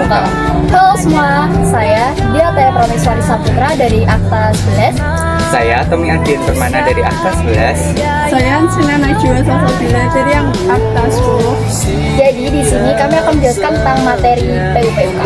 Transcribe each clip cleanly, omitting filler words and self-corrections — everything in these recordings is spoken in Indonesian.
Pramuka. Halo semua, saya Dia Taya Prameswari Saputra dari Akta 11. Saya Tommy Adin Permana dari Akta 11. Saya Ansina Najwa Sasabila dari yang Akta 10. Jadi di sini kami akan menjelaskan tentang materi PUPUK.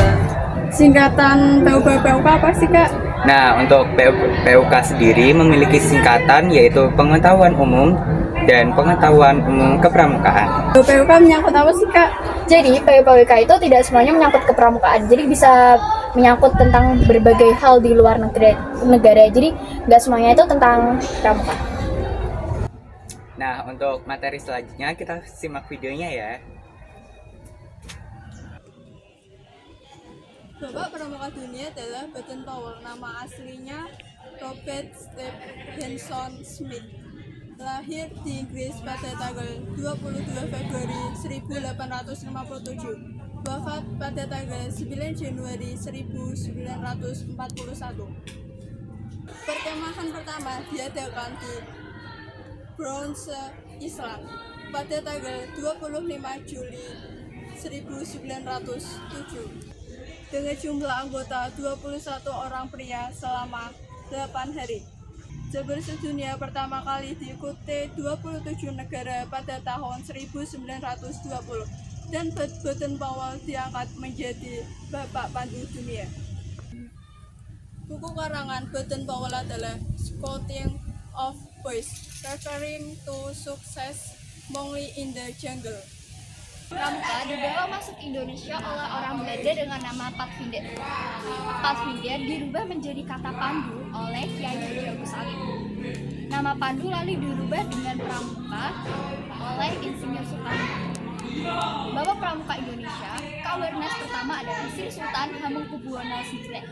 Singkatan PUPUK apa sih, Kak? Nah, untuk PUK sendiri memiliki singkatan yaitu Pengetahuan Umum dan Pengetahuan Umum Kepramukaan. PUPUK menyangkut apa sih, Kak? Jadi PUPUK itu tidak semuanya menyangkut kepramukaan. Jadi bisa menyangkut tentang berbagai hal di luar negara. Jadi nggak semuanya itu tentang pramuka. Nah, untuk materi selanjutnya kita simak videonya ya. Bapak Pramuka Dunia adalah Baden Powell. Nama aslinya Robert Stephenson Smith. Lahir di Inggris pada tanggal 22 Februari 1857. Wafat pada tanggal 9 Januari 1941. Perkemahan pertama diadakan di Bronze Island pada tanggal 25 Juli 1907 dengan jumlah anggota 21 orang pria selama 8 hari. Jabar sedunia pertama kali diikuti 27 negara pada tahun 1920 dan Baden Powell diangkat menjadi Bapak Pandu Dunia. Buku karangan Baden Powell adalah Scouting of Boys, referring to success Mowgli in the Jungle. Pramuka dibawa masuk Indonesia oleh orang Belanda dengan nama Padvinder. Padvinder dirubah menjadi kata pandu oleh Kiai Haji Agus Salim. Nama pandu lalu dirubah dengan pramuka oleh Insinyur Soekarno. Bapak Pramuka Indonesia, Kawernas pertama adalah Sri Sultan Hamengkubuwono IX.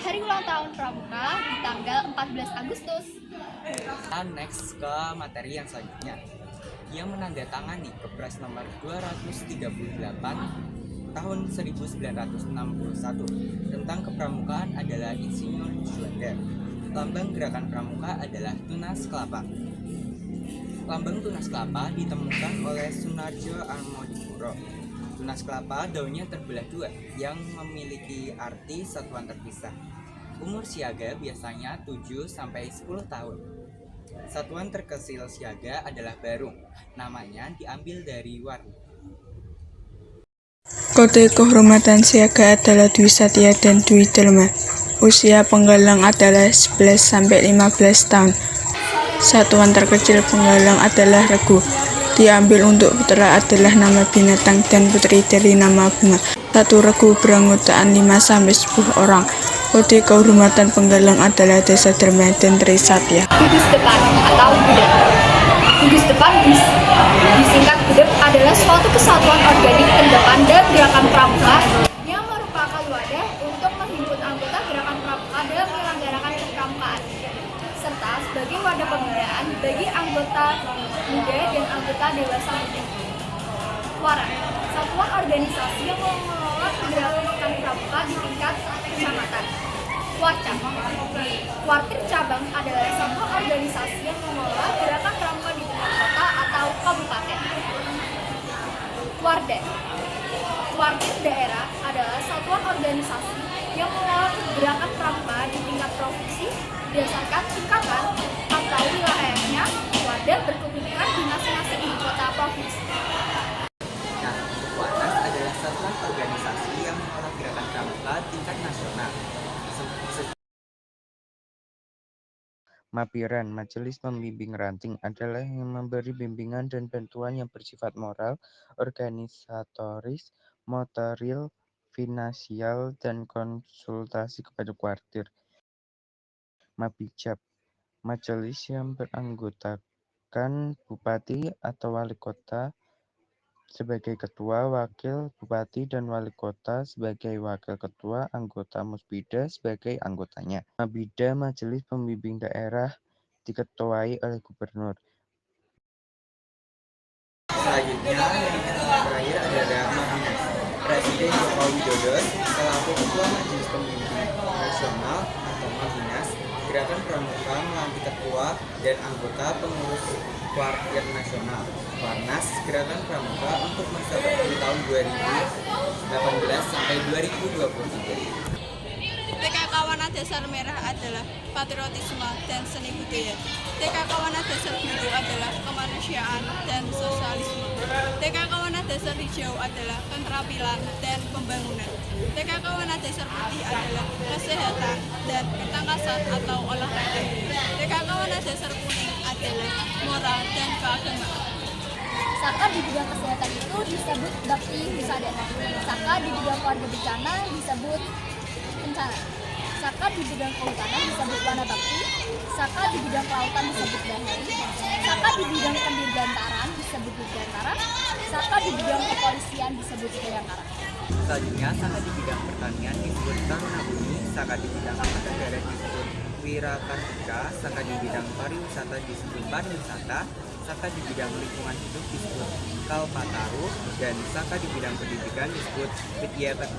Hari ulang tahun Pramuka di tanggal 14 Agustus. Next ke materi yang selanjutnya. Yang menandatangani Kepres nomor 238 tahun 1961 tentang kepramukaan adalah Insinyur Juanda. Lambang gerakan pramuka adalah tunas kelapa. Lambang tunas kelapa ditemukan oleh Sunarjo Atmodipuro. Tunas kelapa daunnya terbelah dua yang memiliki arti satuan terpisah. Umur siaga biasanya 7-10 tahun. Satuan terkecil siaga adalah barung. Namanya diambil dari warna. Kode kehormatan siaga adalah Dwi Satya dan Dwi Dharma. Usia penggalang adalah 11-15 tahun. Satuan terkecil penggalang adalah regu. Diambil untuk putra adalah nama binatang dan putri dari nama bunga. Satu regu beranggotaan 5-10 orang. Kode kehormatan penggalang adalah Dasa Dharma dan Trisatya. Kudus depan atau gudeg. Kudus depan disingkat gudeg adalah suatu kesatuan organik terdepan dan gerakan pramuka yang merupakan wadah untuk menghimpun anggota gerakan pramuka dalam menyelenggarakan kepramukaan serta sebagai wadah pembinaan bagi anggota muda dan anggota dewasa muda. Waran, satuan organisasi yang mengelola gerakan pramuka di tingkat kecamatan. Warcam, Wartir cabang adalah satuan organisasi yang mengelola gerakan pramuka di tingkat kota atau kabupaten. Warda, Wartir daerah adalah satuan organisasi yang mengelola gerakan pramuka di tingkat provinsi berdasarkan tingkatan atau wilayahnya. Warda berkedudukan di masing-masing ibu kota provinsi. Nah, Warnas adalah satuan organisasi yang mengelola gerakan pramuka tingkat nasional. Mapiran, Majelis Pembimbing Ranting adalah yang memberi bimbingan dan bantuan yang bersifat moral, organisatoris, motoril, finansial, dan konsultasi kepada kuartir. Mabijab, majelis yang beranggotakan bupati atau wali kota sebagai ketua, wakil bupati dan wali kota sebagai wakil ketua, anggota Musbida sebagai anggotanya. Mabida, majelis pembimbing daerah, diketuai oleh gubernur. Selanjutnya yang terakhir adalah Mabinas. Presiden Joko Widodo selaku ketua Majelis Pembimbing Nasional atau Mabinas, Gerakan Pramuka melantik ketua dan anggota pengurus kuartir nasional. Warnas, Gerakan Pramuka untuk masa tertentu tahun 2000 2018 sampai 2023. TKK Warna Dasar Merah adalah patriotisme dan seni budaya. TKK Warna Dasar Biru adalah kemanusiaan dan sosialisme. TKK Warna Dasar Hijau adalah keterampilan dan pembangunan. TKK Warna Dasar Putih adalah kesehatan dan ketangkasan atau olahraga. TKK Warna Dasar Kuning adalah moral dan keagamaan. Saka di bidang kesehatan itu disebut bakti wisadana. Saka di bidang keluarga bencana disebut bencana. Saka di bidang kehutanan disebut wana bakti. Saka di bidang kelautan disebut bahari. Saka di bidang pendirgantaraan disebut dirgantara. Saka di bidang kepolisian disebut bayangkara. Selanjutnya, saka di bidang pertanian disebut Taruna Bumi, saka di bidang angkatan darat disebut Wirakartika, saka di bidang pariwisata disebut pariwisata, saka di bidang lingkungan hidup disebut Kalpataru, dan saka di bidang pendidikan disebut Widyatara.